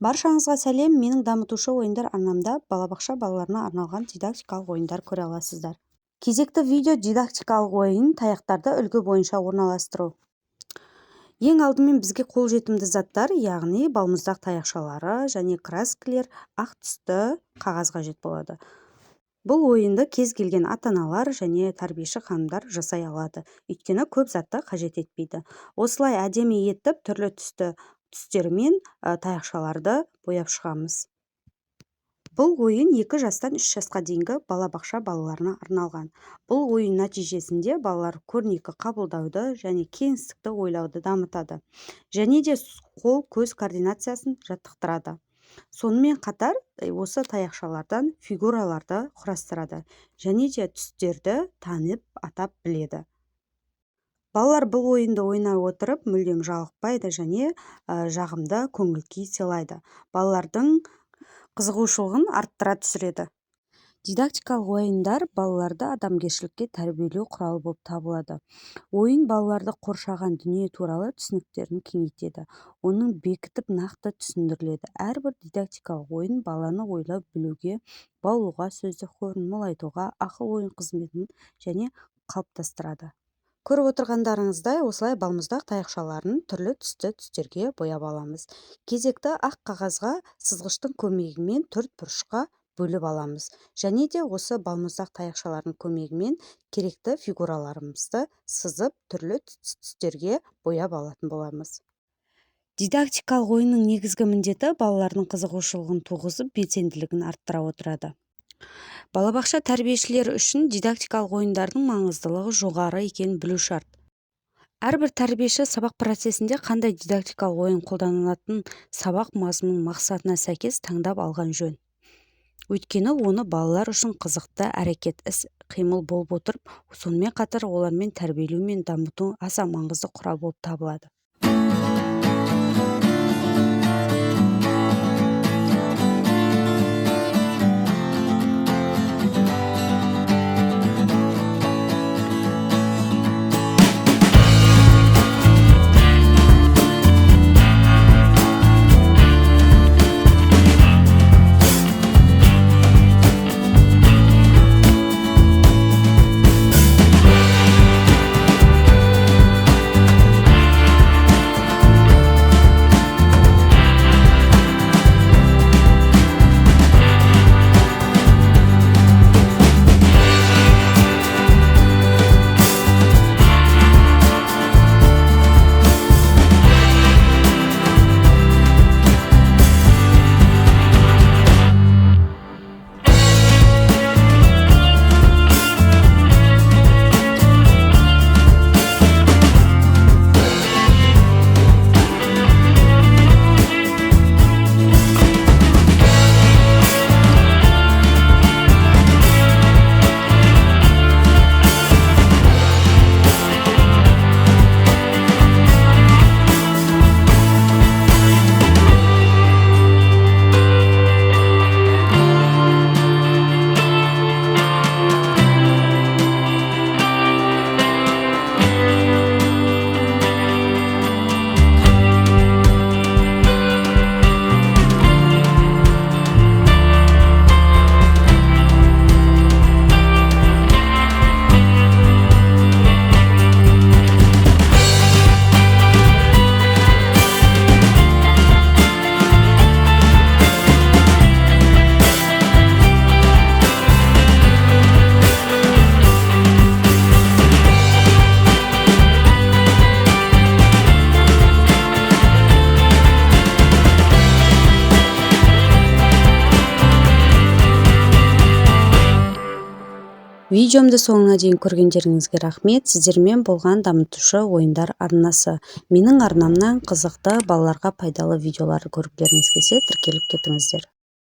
Баршаңызға сәлем. Менің дамытушы ойындар арнамда балабақша балаларына арналған дидактикалық ойындар көре аласыздар. Кезекті видео дидактикалық ойын таяқтарды үлгі бойынша орналастыру. Ең алдымен бізге қолжетімді заттар, яғни балмұздақ таяқшалары және краскілер, ақ түсті қағаз қажет болады. Бұл ойынды кез келген ата-аналар және тәрбиеші ханымдар жасай алады, өйткені көп затты қажет етпейді. Осылай әдемі етіп түрлі түстермен таяқшаларды бояп шығамыз. Бұл ойын 2 жастан 3 жасқа дейінгі балабақша балаларына арналған. Бұл ойын нәтижесінде балалар көрнекі қабылдауды және кеңістікті ойлауды дамытады, және де қол-көз координациясын жаттықтырады. Сонымен қатар осы таяқшалардан фигураларды құрастырады және де түстерді танып атап біледі. Балалар бұл ойынды ойнай отырып мүлдем жалықпайды және жағымды көңіл-күй сыйлайды. Балалардың қызығушылығын арттыра түсіреді. Дидактикалық ойындар балаларды адамгершілікке тәрбиелеу құралы болып табылады. Ойын балаларды қоршаған дүние туралы түсініктерін кеңейтеді. Оның бекітіп нақты түсіндіріледі. Әрбір дидактикалық ойын баланы ойлау білуге, баулуға, сөздік қорын молайтуға, ақыл ойын қызметін және қалыптастырады. Көріп отырғандарыңыздай, осылай балмұздақ таяқшаларын түрлі түстерге бояп аламыз. Кезекті ақ қағазға сызғыштың көмегімен төрт бұрышқа бөліп аламыз. Және де осы балмұздақ таяқшалардың көмегімен керекті фигураларымызды сызып түрлі түстерге бояп алатын боламыз. Дидактикалық ойынның негізгі міндеті балалардың қызығушылығын туғызып, белсенділігін арттыра отырады. Балабақша тәрбиешілері үшін дидактикалық ойындардың маңыздылығы жоғары екенін білу шарт. Әрбір тәрбиеші сабақ процесінде қандай дидактикалық ойын қолданылатын сабақ мазмұнының мақсатына сәйкес таңдап алған жөн. Өйткені оны балалар үшін қызықты әрекет, іс-қимыл болып отырып, сонымен қатар олармен тәрбиелеу мен дамыту аса маңызды құрал болып табылады. Видеомды соңына дейін көргендеріңізге рахмет. Сіздермен болған дамытушы ойындар арнасы. Менің арнамнан қызықты балаларға пайдалы видеоларды көргілеріңіз келсе, тіркеліп кетіңіздер.